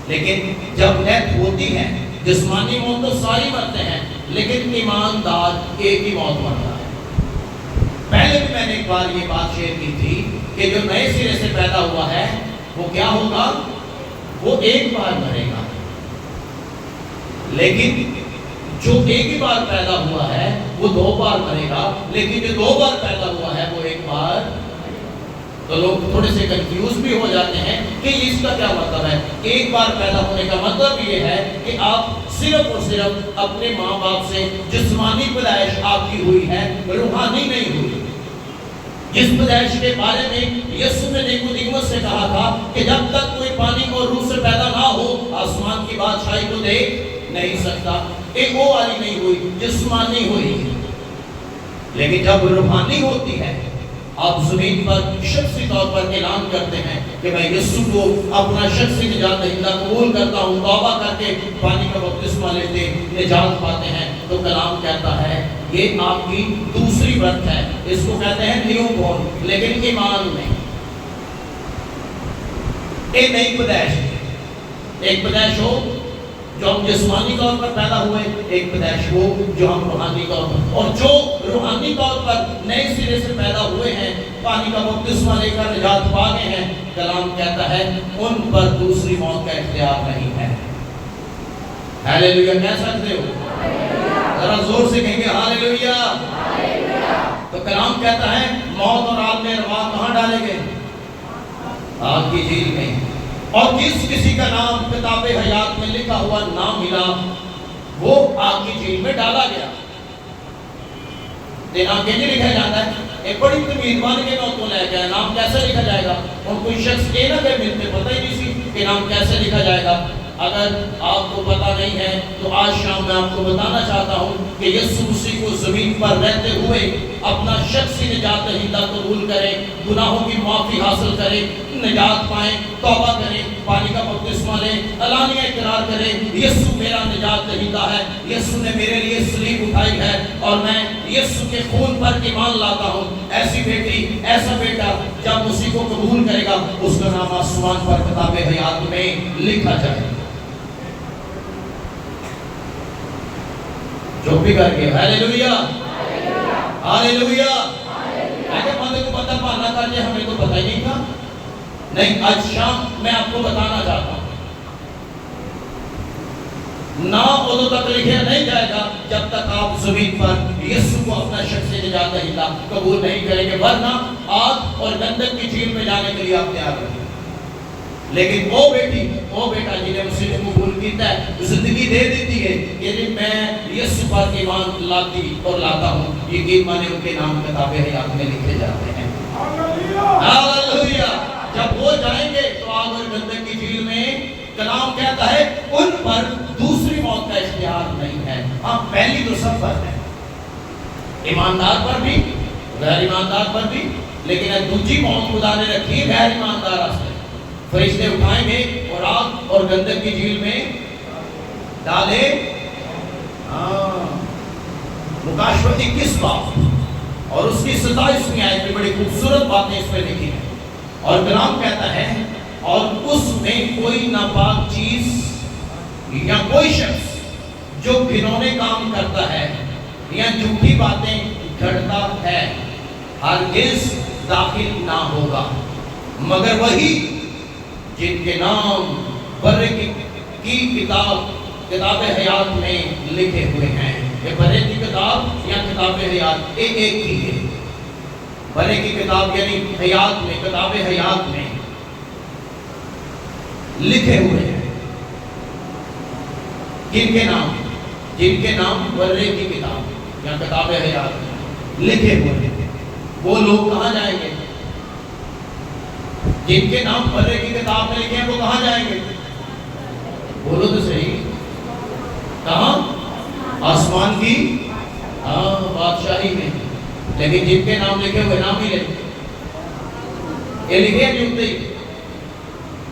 Speaker 2: لیکن جب ڈیتھ ہوتی ہے، جسمانی موت تو ساری مرتے ہیں، لیکن ایماندار ایک ہی موت مرتا ہے۔ پہلے بھی میں نے ایک بار یہ بات شیئر کی تھی کہ جو نئے سرے سے پیدا ہوا ہے وہ کیا ہوگا؟ وہ ایک بار مرے گا، لیکن جو ایک ہی بار پیدا ہوا ہے وہ دو بار مرے گا، لیکن جو دو بار پیدا ہوا ہے وہ ایک بار۔ تو لوگ تھوڑے سے کنفیوز بھی ہو جاتے ہیں کہ اس کا کیا مطلب ہے۔ ایک بار پیدا ہونے کا مطلب یہ ہے کہ آپ صرف اور صرف اپنے ماں باپ سے جسمانی پیدائش آپ کی ہوئی ہے، روحانی نہیں ہوئی۔ جس پیدائش کے بارے میں یسوع نے نیکودیموس سے کہا تھا کہ جب تک کوئی پانی اور روح سے پیدا نہ ہو آسمان کی بادشاہی کو دیکھ نہیں سکتا، ایک وہ والی نہیں ہوئی، جسمانی ہوئی۔ لیکن جب روحانی ہوتی ہے، آپ زمین پر شخصی طور پر اعلان کرتے ہیں کہ میں یسوع کو اپنا شخصی نجات دہندہ قبول کرتا ہوں، توبہ کر کے پانی کا بپتسمہ لیتے نجات پاتے ہیں، تو کلام کہتا ہے یہ آپ کی دوسری برت ہے، اس کو کہتے ہیں نیو بورن، لیکن ایمان میں ایک نئی پیدائش ہے۔ ایک پیدائش ہو جو ہم جسمانی طور پر پیدا ہوئے، ایک پیدائش ہو جو ہم روحانی طور پر، اور جو روحانی طور پر نئے سرے سے پیدا ہوئے ہیں، پانی کا بپتسمہ لے کر نجات پا گئے ہیں، کلام کہتا ہے ان پر دوسری موت کا اختیار نہیں ہے۔ ہاللیلویہ کہہ سکتے ہو؟ ذرا زور سے کہیں گے ہاللیلویہ۔ تو کلام کہتا ہے موت اور عالم ارواح کہاں ڈالے گئے؟ آگ کی جھیل میں۔ اور جس کسی کا نام کتاب حیات میں لکھا ہوا نہ ملا وہ آگ کی جھیل میں ڈالا گیا۔ نام کیسے لکھا جاتا ہے؟ ایک بڑی امیدوار کے نام کو لے گیا، نام کیسے لکھا جائے گا؟ اور کوئی شخص یہ نہ کہ ملتے پتہ ہی نہیں سی کہ نام کیسے لکھا جائے گا۔ اگر آپ کو پتہ نہیں ہے تو آج شام میں آپ کو بتانا چاہتا ہوں کہ یسوع مسیح کو زمین پر رہتے ہوئے اپنا شخصی نجات دہندہ قبول کریں، گناہوں کی معافی حاصل کریں، نجات پائیں، توبہ کریں، پانی کا بپتسمہ لیں، اعلانیہ اقرار کریں یسوع میرا نجات دہندہ ہے، یسوع نے میرے لیے صلیب اٹھائی ہے اور میں یسوع کے خون پر ایمان لاتا ہوں۔ ایسی بیٹی، ایسا بیٹا جب مسیح کو قبول کرے گا اس کا نام آسمان پر کتاب حیات میں لکھا جائے گا۔ جو بھی کر کے ہاللیلویہ ہاللیلویہ۔ ایسے بندے کو پتہ پانا کر لیا، ہمیں تو پتہ ہی نہیں تھا۔ نہیں، آج شام میں آپ کو بتانا چاہتا ہوں نام ادھر تک لکھا نہیں جائے گا جب تک آپ زمین پر یسوع کو اپنا شخصی نجات دہندہ قبول نہیں کریں گے، ورنہ آگ اور گندک کی جھیل میں جانے کے لیے آپ تیار رہیں۔ لیکن وہ بیٹا جنہیں مسیح کو قبول کیتا ہے زندگی دے دیتی ہے کہ میں یسوع پر ایمان لاتی اور لاتا ہوں، یقین مانے ان کے نام کتاب حیات میں لکھے جاتے ہیں۔ ہاللویا۔ جب وہ جائیں گے تو آگ اور گندک کی جھیل میں کلام کہتا ہے ان پر دوسری موت کا اختیار نہیں ہے۔ ہاں پہلی تو سفر ہے، ایماندار پر بھی غیر ایماندار پر بھی، لیکن دوسری موت خدا نے رکھی غیر ایماندار سے۔ فرشتے اٹھائیں گے اور آگ اور گندک کی جھیل میں ڈالے۔ مکاشفہ 21 باب اور اس کی 27ویں آیت میں بڑی خوبصورت باتیں اس میں لکھی ہیں، اور کلام کہتا ہے اور اس میں کوئی ناپاک چیز یا کوئی شخص جو گھنونے کام کرتا ہے یا جھوٹی باتیں گھڑتا ہے ہرگز داخل نہ ہوگا، مگر وہی جن کے نام برے کی کتاب حیات میں لکھے ہوئے ہیں۔ یہ برے کی کتاب یا کتاب حیات ایک ہی ہے۔ برے کی کتاب یعنی حیات میں، کتاب حیات میں لکھے ہوئے ہیں۔ جن کے نام برے کی کتاب یا کتاب حیات میں لکھے ہوئے ہیں، وہ لوگ کہاں جائیں گے؟ جن کے نام برے کی کتاب میں لکھے ہیں وہ کہاں جائیں گے؟ بولو تو صحیح، کہاں؟ آسمان کی بادشاہی میں۔ لیکن جن کے نام لکھے ہوئے نام ہی یہ لکھے جھوٹے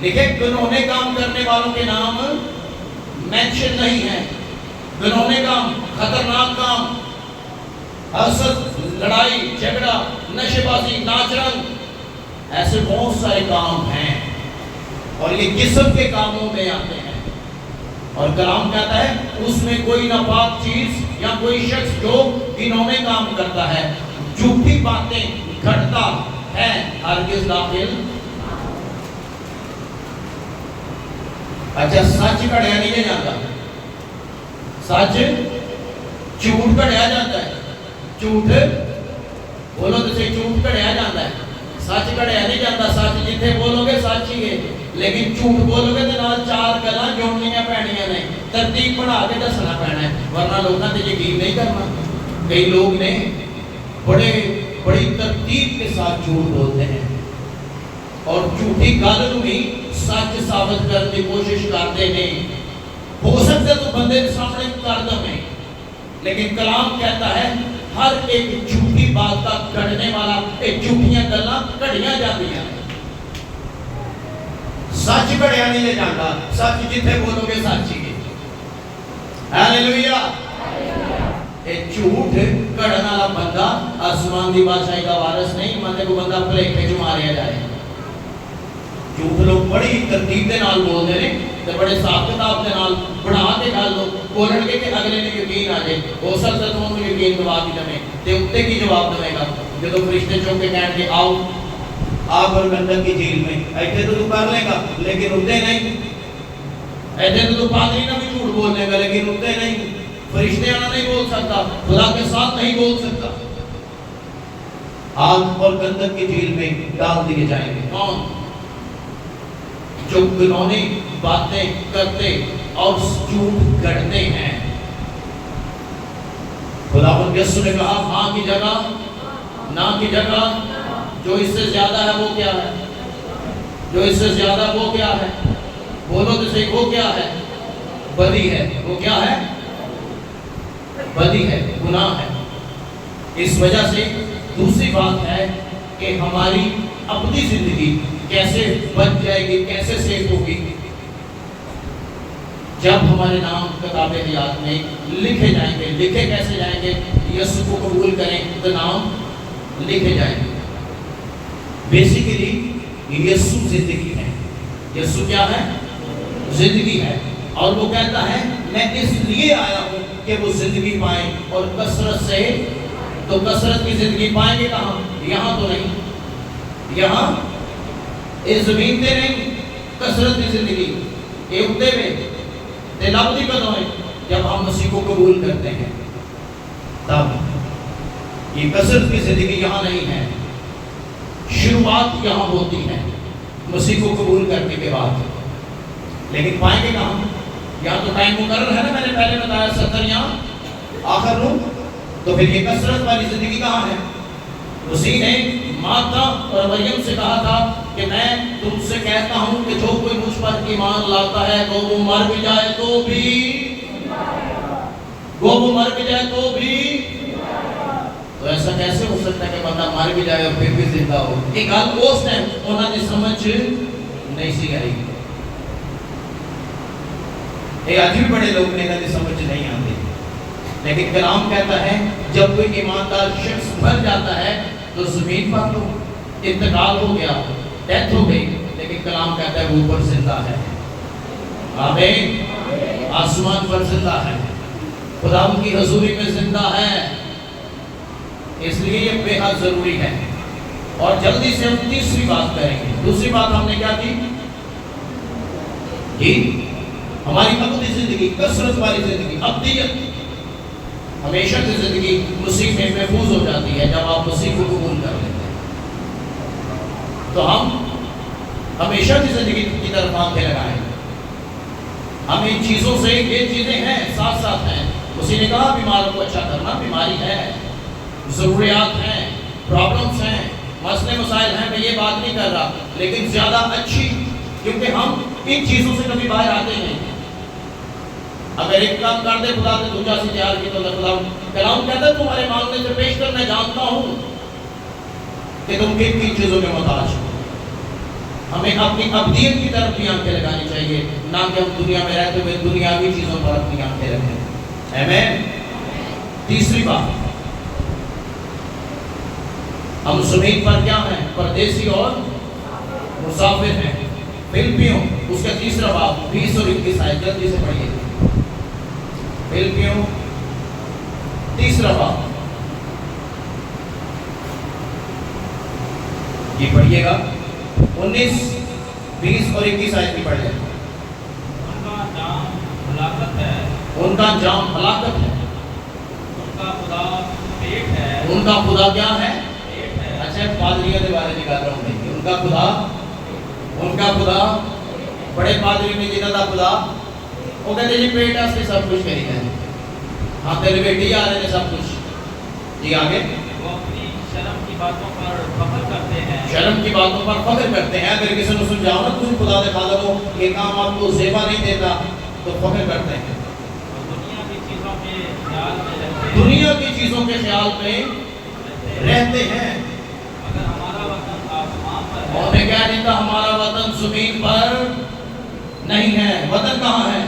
Speaker 2: لکھے گنونے کام کرنے والوں کے نام مینشن نہیں ہے۔ گنونے کام، خطرناک کام، حسد، لڑائی جھگڑا، نشے بازی، ناچ رنگ، ایسے بہت سارے کام ہیں اور یہ جسم کے کاموں میں آتے ہیں۔ اور کلام کہتا ہے اس میں کوئی ناپاک چیز یا کوئی شخص جو گنونے کام کرتا ہے، جھوٹی باتیں گھڑتا ہے ہرگز داخل۔ اچھا سچ کڑیا نہیں جاتا، سچ جھوٹ کڑیا جاتا ہے، جھوٹ بولو تو صحیح، جھوٹ کڑیا جاتا ہے، سچ کڑیا نہیں جاتا۔ سچ جتنے بولو گے سچ ہی ہے، لیکن جھوٹ بولو گے تو نال چار گلاں جوڑنیاں پینیاں نے، ترتیب بنا کے دسنا پینا ہے، ورنہ لوگوں نے یقین نہیں کرنا۔ کئی لوگ نے بڑی ترتیب کے ساتھ جھوٹ بولتے ہیں اور جھوٹی گل نوں بھی سچ ثابت کرنے کی کوشش کرتے ہیں۔ ہو سکتا تو بندے کے سامنے کر دیں، لیکن کلام کہتا ہے ہر ایک جھوٹی بات کا گھڑنے والا، ایک جھوٹیاں گلاں گھڑیاں جاتی ہیں۔ سچ گھڑیا نہیں لے جاتا، سچ جتنے بولو گے سچ ہی ہے۔ ہاللویا۔ جھوٹ گھڑن والا بندہ آسمان دی بادشاہی کا وارث نہیں، مندے کو بندہ بھلیکے چ ماریا جائے۔ جھوٹ لوگ بڑی ترتیب دے نال بولتے ہیں تے بڑے حساب کتاب دے نال بنا کے گل بولن گے کہ اگلے نے یقین آ جائے۔ ہو سکتا تو انہوں یقین دوا بھی دے تے اتنے کی جواب دے گا جب فرشتے چوک کے کہن گے آؤ آگ اور گندک کی جھیل میں، ایتھے تو کر لے گا لیکن اتنے نہیں، ایتھے تو پادری نہ بھی جھوٹ بول لے گا لیکن اتنے نہیں، فرشتے آنا نہیں بول سکتا، خدا کے ساتھ نہیں بول سکتا۔ آگ اور گندک کی جھیل میں ڈال دیے جائیں گے۔ کون؟ جو گنونے باتیں کرتے اور جھوٹ گھڑتے ہیں۔ خداوند یسوع نے کہا ہاں کی جگہ نہ کی جگہ، جو اس سے زیادہ ہے وہ کیا ہے؟ جو اس سے زیادہ وہ کیا ہے؟ بولو تو صحیح، وہ کیا ہے؟ بدی ہے۔ وہ کیا ہے؟ بدی ہے، گناہ ہے۔ اس وجہ سے دوسری بات ہے کہ ہماری اپنی زندگی کیسے بچ جائے گی، کیسے سیف ہوگی؟ جب ہمارے نام کتاب حیات میں لکھے جائیں گے۔ لکھے کیسے جائیں گے؟ یسوع کو قبول کریں تو نام لکھے جائیں گے۔ بیسیکلی یسوع زندگی ہے۔ یسوع کیا ہے؟ زندگی ہے، اور وہ کہتا ہے میں اس لیے آیا ہوں کہ وہ زندگی پائیں اور کثرت سے۔ تو کثرت کی زندگی پائیں گے کہاں؟ یہاں تو نہیں، یہاں اس زمین تے نہیں۔ کثرت کی زندگی یہ اٹھتے میں تے لابدی کدوں ہے؟ جب ہم مسیح کو قبول کرتے ہیں تب۔ یہ کثرت کی زندگی یہاں نہیں ہے، شروعات یہاں ہوتی ہے۔ مسیح کو قبول کرنے کے بعد. لیکن پائیں گے کہاں؟ یہاں تو ٹائم مقرر ہے نا، میں نے پہلے بتایا 70 یہاں آخر نو. تو پھر یہ کثرت والی زندگی کہاں ہے؟ مسیح نے مارتا اور مریم سے کہا تھا کہ میں تم سے کہتا ہوں کہ جو کوئی مجھ پر ایمان لاتا ہے تو وہ مر بھی جائے تو بھی تو ایسا کیسے ہو سکتا ہے کہ بندہ مر بھی جائے اور پھر بھی زندہ ہو؟ ایک گل اس ٹائم انہوں نے سمجھ نہیں سی آئی. یہ آج بھی بڑے لوگ نے کہتے سمجھ نہیں آتے. لیکن کلام کہتا ہے جب کوئی ایماندار شخص مر جاتا ہے تو زمین پر تو انتقال ہو گیا، ڈیتھ ہو گئی، لیکن کلام کہتا ہے وہ اوپر زندہ ہے. آمین. آسمان پر زندہ ہے، خدا ان کی حضوری میں زندہ ہے. اس لیے یہ بے حد ضروری ہے. اور جلدی سے ہم تیسری بات کریں گے. دوسری بات ہم نے کیا کی؟ ہماری ابدی زندگی، کثرت والی زندگی، ابدیت، ہمیشہ کی زندگی مسیح میں محفوظ ہو جاتی ہے جب آپ مسیح کو قبول کر لیتے ہیں. تو ہم ہمیشہ کی زندگی کی طرف آنکھیں لگائیں. ہم ان چیزوں سے، یہ چیزیں ہیں ساتھ ساتھ ہیں. مسیح نے کہا بیماروں کو اچھا کرنا، بیماری ہے، ضروریات ہیں، پرابلمس ہیں، مسئلے مسائل ہیں. میں یہ بات نہیں کر رہا، لیکن زیادہ اچھی، کیونکہ ہم ان چیزوں سے کبھی باہر آتے نہیں. اگر ایک کام کر دے خدا نے دوسرا سے تیار کی تو خدا کلام کہتا ہے تمہارے مانگنے سے پیش کر، میں جانتا ہوں کہ تم کن کن چیزوں میں محتاج ہو. ہمیں اپنی ابدیت کی طرف بھی آنکھیں لگانی چاہیے، نہ کہ ہم دنیا میں رہتے ہوئے دنیاوی چیزوں پر اپنی آنکھیں رکھیں. آمین. تیسری بات، ہم زمین پر کیا ہیں؟ پردیسی اور مسافر ہیں. فلپیوں اس کا تیسرا باب 20 اور 21 آیت جلدی سے پڑھیے. فلپیوں تیسرا باب، یہ پڑھیے گا 19، 20 اور 21 آیت کی پڑھ لیں.
Speaker 3: ان کا جام ہلاکت ہے،
Speaker 2: ان کا جام ہلاکت ہے،
Speaker 3: ان کا خدا پیٹ ہے.
Speaker 2: ان کا خدا کیا ہے؟
Speaker 3: پیٹ ہے.
Speaker 2: اچھا پادریوں کے بارے میں بات رہا ہوں. ان کا خدا، ان کا خدا، بڑے پادری میں جنہوں کا خدا، وہ کہتے جی پیٹ سے سب کچھ خرید ہے. ہاں تیرے بیٹی آ رہے ہیں سب کچھ. جی آگے.
Speaker 3: وہ اپنی شرم کی باتوں پر فخر کرتے ہیں.
Speaker 2: شرم کی باتوں پر فخر کرتے ہیں. اگر کسی نے سمجھاؤ نا تم خدا نے خالق ہو، یہ کام آپ کو زیبا نہیں دیتا، تو فخر کرتے ہیں.
Speaker 3: دنیا کی چیزوں کے خیال میں رہتے ہیں.
Speaker 2: دنیا کی چیزوں کے خیال میں رہتے ہیں.
Speaker 3: اگر ہمارا وطن آسمان پر ہے.
Speaker 2: اور میں کہہ دیتا ہمارا وطن زمین پر نہیں ہے. وطن کہاں ہے؟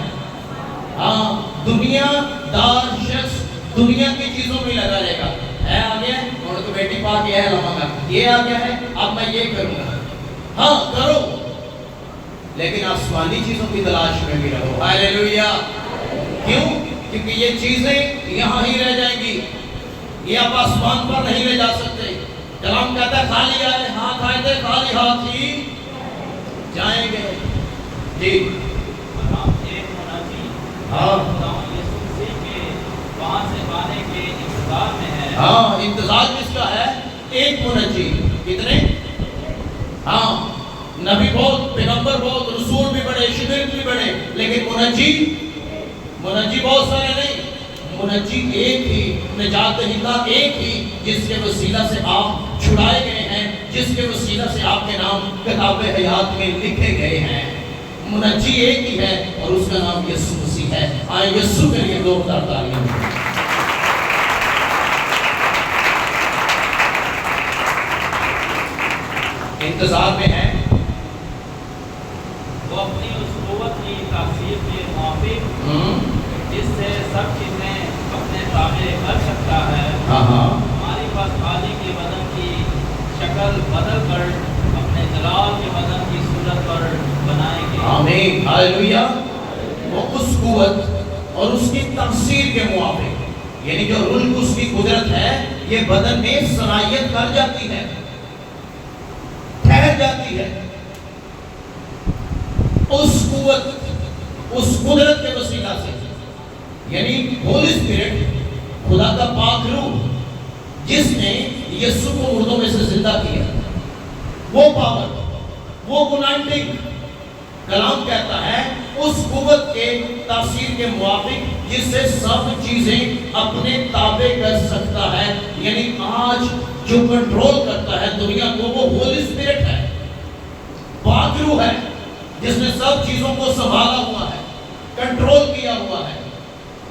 Speaker 2: ہاں دنیا دار شخص دنیا کی چیزوں میں لگا رہے گا. ہے آگے اور تو بیٹی پاک یہ ہے لمحہ یہ آ گیا ہے، اب میں یہ کروں گا. ہاں کرو، لیکن آسمانی چیزوں کی تلاش میں بھی رہو. ہاللیلویا. کیوں؟ کیونکہ یہ چیزیں یہاں ہی رہ جائیں گی، یہ آپ آسمان پر نہیں لے جا سکتے. کلام کہتا ہے خالی آئے ہاتھ آئے تھے، خالی ہاتھ ہی جائیں گے. جی
Speaker 3: ہم ایک منافی
Speaker 2: ہاں
Speaker 3: یسوع مسیح کے وہاں سے پانے کے انتظار میں ہے.
Speaker 2: ہاں انتظار کس کا ہے؟ ایک منجی. کتنے؟ ہاں نبی بہت، پیغمبر بہت، رسول بھی بڑے، شگرد بھی بڑے، لیکن منجی بہت سارے نہیں. منجی ایک ہی، نجات دہندہ ایک ہی، جس کے وسیلہ سے آپ چھڑائے گئے ہیں، جس کے وسیلہ سے آپ کے نام کتاب حیات میں لکھے گئے ہیں. منجی ایک ہی ہے اور اس کا نام یسوع مسیح ہے. آئیں یسوع کے لیے زوردار تالیاں. انتظار میں ہیں.
Speaker 3: وہ اپنی اس قوت کی تاثیر کے موافق جس سے سب چیزیں اپنے تابع کر سکتا ہے، ہماری پاس خالی کے بدن کی شکل بدل کر اپنے جلال کے بدن کی صورت پر بنائیں گے.
Speaker 2: آمین. ہاللیلویا. وہ اس قوت اور اس کی تفسیر کے موافق، یعنی جو روح اس کی قدرت ہے، یہ بدن میں صلاحیت کر جاتی ہے، ٹھہر جاتی ہے. اس قوت، اس قدرت کے وسیلہ سے، یعنی ہولی اسپرٹ، خدا کا پاک روح جس نے یسوع کو مردوں میں سے زندہ کیا، وہ پاور، وہ ونائٹنگ کلام کہتا ہے اس قوت کے تاثیر کے موافق جس سے سب چیزیں اپنے تابع کر سکتا ہے. یعنی آج جو کنٹرول کرتا ہے دنیا کو وہ ہولی اسپرٹ ہے, پاک روح ہے, جس نے سب چیزوں کو سنبھالا ہوا ہے, کنٹرول کیا ہوا ہے.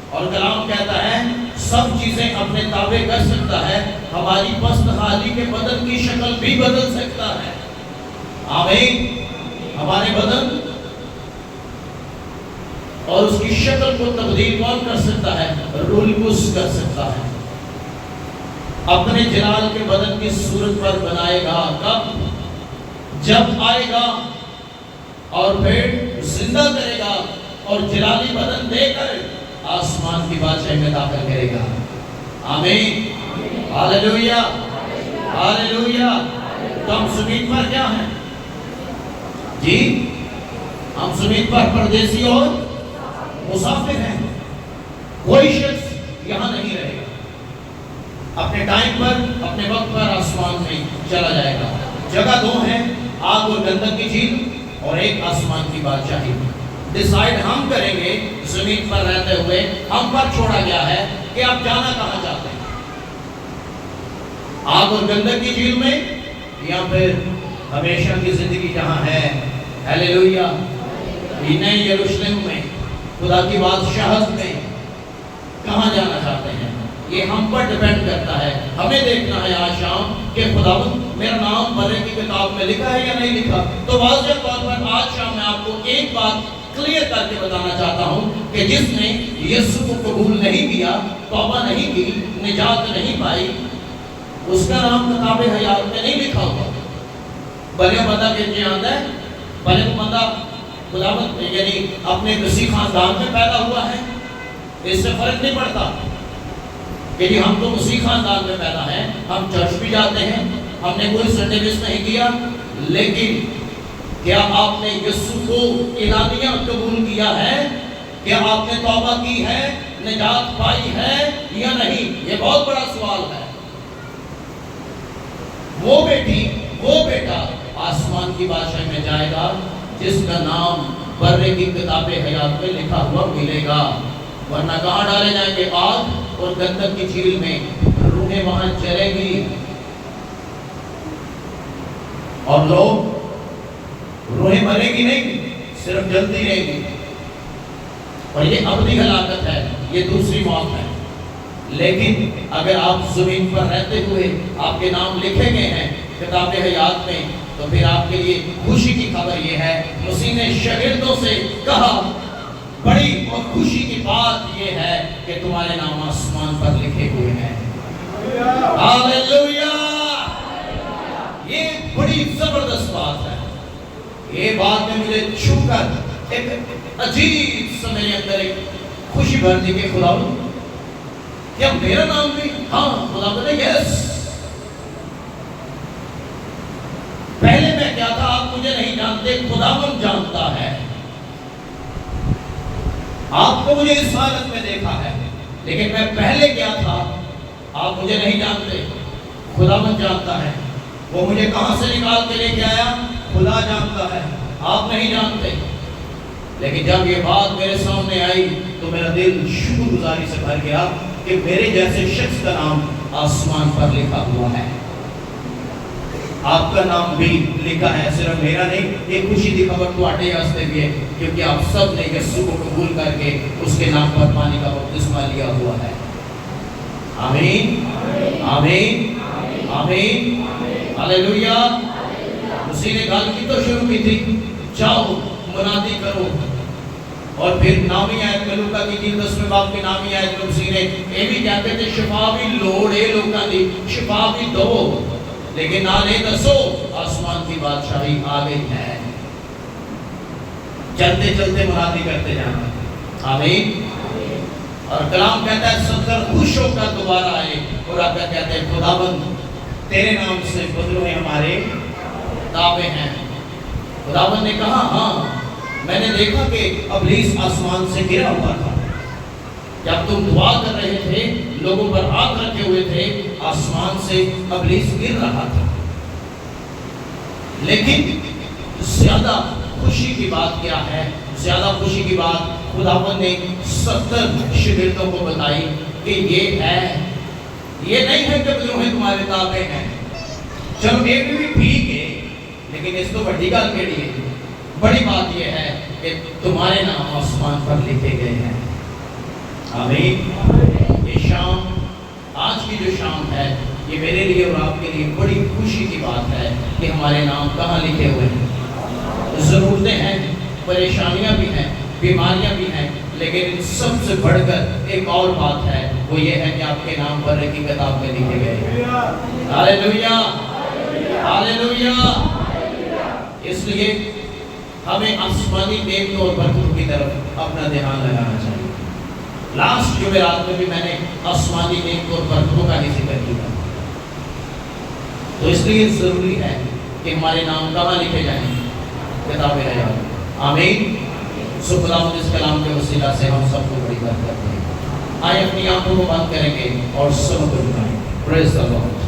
Speaker 2: اور کلام کہتا ہے سب چیزیں اپنے تابع کر سکتا ہے, ہماری پست حالی کے بدن کی شکل بھی بدل سکتا ہے. آمین. ہمارے بدن اور اس کی شکل کو تبدیل کون کر سکتا ہے؟ روح القدس کر سکتا ہے. اپنے جلال کے بدن کی صورت پر بنائے گا. کب؟ جب آئے گا اور پھر زندہ کرے گا اور جلالی بدن دے کر آسمان کی بادشاہی میں داخل کرے گا. آمین. Hallelujah hallelujah. تو ہم زمین پر کیا ہیں جی؟ ہم زمین پر پردیسی اور مسافر ہیں. کوئی شخص یہاں نہیں رہے گا. اپنے ٹائم پر اپنے وقت پر آسمان میں چلا جائے گا. جگہ دو ہیں, آگ اور گندک کی جھیل اور ایک آسمان کی بادشاہی. ڈیسائیڈ ہم کریں گے زمین پر رہتے ہوئے. ہم پر چھوڑا گیا ہے کہ آپ جانا کہاں چاہتے ہیں, آگ اور گندک کی جھیل میں یا پھر ہمیشہ کی زندگی جہاں ہے ہیلیلویا نئے یروشلم میں خدا کی بادشاہت میں کہاں جانا چاہتے ہیں. یہ ہم پر ڈیپینڈ کرتا ہے. ہمیں دیکھنا ہے آج شام کہ خداوند میرا نام مرنے کی کتاب میں لکھا ہے یا نہیں لکھا. تو واضح طور پر آج شام میں آپ کو ایک بات کلیئر کر کے بتانا چاہتا ہوں کہ جس نے یسوع کو قبول نہیں کیا, توبہ نہیں کی, نجات نہیں پائی, اس کا نام کتاب حیات میں نہیں لکھا ہوا. بھلے بندہ کہ جانتا ہے, بھلے وہ بندہ خداوند یعنی اپنے مسیح خاندان میں پیدا ہوا ہے, اس سے فرق نہیں پڑتا کہ جی ہم تو مسیح خاندان میں پیدا ہیں, ہم چرچ بھی جاتے ہیں, ہم نے کوئی سنڈے مس نہیں کیا, لیکن کیا آپ نے یسوع کو الہیہ قبول کیا ہے؟ کیا آپ نے توبہ کی ہے, نجات پائی ہے یا نہیں؟ یہ بہت بڑا سوال ہے. وہ بیٹی وہ بیٹا آسمان کی بادشاہی میں جائے گا جس کا نام برے کی کتاب حیات میں لکھا ہوا ملے گا. ورنہ کہاں ڈالے جائیں گے؟ آگ اور گندک کی جھیل میں. روحیں وہاں چلے گی اور لوگ روحیں مرے گی نہیں, صرف جلتی رہے گی. اور یہ ابدی ہلاکت ہے, یہ دوسری موت ہے. لیکن اگر آپ زمین پر رہتے ہوئے آپ کے نام لکھے گئے ہیں کتاب حیات میں, تو پھر آپ کے لیے خوشی کی خبر یہ ہے, مسیح نے شاگردوں سے کہا بڑی اور خوشی کی بات یہ ہے کہ تمہارے نام آسمان پر لکھے ہوئے ہیں. ہاللویا. یہ بڑی زبردست بات ہے. یہ بات نے مجھے چھو کر ایک عجیب سا میرے اندر ایک خوشی بھر دی کہ خداوند کیا میرا نام بھی؟ ہاں. خدا نے یس. پہلے میں کیا تھا آپ مجھے نہیں جانتے, خداوند جانتا ہے. آپ کو مجھے اس حالت میں دیکھا ہے, لیکن میں پہلے کیا تھا آپ مجھے نہیں جانتے, خداوند جانتا ہے. وہ مجھے کہاں سے نکال کے لے کے آیا خدا جانتا ہے, آپ نہیں جانتے. لیکن جب یہ بات میرے سامنے آئی تو میرا دل شکر گزاری سے بھر گیا کہ میرے جیسے شخص کا نام آسمان پر لکھا ہوا ہے. آپ کا نام بھی لکھا ہے, صرف میرا نہیں. ایک خوشی کی خبر تو آٹے واسطے بھی ہے کیونکہ آپ سب نے یسوع کو قبول کر کے اس کے نام پر پانی کا بپتسمہ لیا ہوا ہے. آمین آمین آمین ہاللویا. اسی نے گل کی تو شروع کی تھی, جاؤ منادی کرو. اور پھر نامی آیت میں لوکا کی 10ویں باب کی نامی آیت میں اسی نے یہ بھی کہتے تھے شفا بھی لوڑے لوکاں دی, شفا بھی دو, لیکن نالے دسو آسمان کی بادشاہی آ گئی ہے. چلتے چلتے منادی کرتے جانا. آمین. اور کلام کہتا ہے صدر خوش ہو کر دوبارہ آئے اور آ کر کہتے ہیں خداوند تیرے نام سے بدلو میں ہمارے دعوے ہیں. خداوند نے کہا ہاں میں نے دیکھا کہ ابلیس آسمان سے گرا ہوا تھا. جب تم دعا کر رہے تھے, لوگوں پر ہاتھ رکھے ہوئے تھے, آسمان سے ابلیس گر رہا تھا. لیکن زیادہ خوشی کی بات کیا ہے؟ زیادہ خوشی کی بات خداوند نے 70 شاگردوں کو بتائی کہ یہ ہے، یہ نہیں ہے کہ بدروہیں تمہارے تابع ہیں، چلو ایک بھی ٹھیک ہے، لیکن اس تو بڑی گل کیڑی ہے؟ بڑی بات یہ ہے کہ تمہارے نام آسمان پر لکھے گئے ہیں۔ آمین۔ یہ شام، آج کی جو شام ہے، یہ میرے لیے اور آپ کے لیے بڑی خوشی کی بات ہے کہ ہمارے نام کہاں لکھے ہوئے ہیں۔ ضرورتیں ہیں، پریشانیاں بھی ہیں، بیماریاں بھی ہیں، لیکن سب سے بڑھ کر ایک اور بات ہے، وہ یہ ہے کہ آپ کے نام پر کی کتاب میں لکھے گئے ہیں۔ ہاللیلویہ، ہاللیلویہ۔ اس لیے ہمیں آسمانی نعمتوں اور برکتوں کی طرف اپنا دھیان لگانا چاہیے۔ لاسٹ جمعرات میں بھی میں نے آسمانی نعمتوں اور برکتوں کا ہی ذکر کیا، تو اس لیے ضروری ہے کہ ہمارے نام کہاں لکھے جائیں؟ کتاب حیات میں۔ آمین۔ سو خداوند اس کلام کے وسیلہ سے ہم سب کو بڑی برکت دے۔ آئے اپنی آنکھوں کو بند کریں گے اور سب کو جھکائیں۔ پریز دی لارڈ۔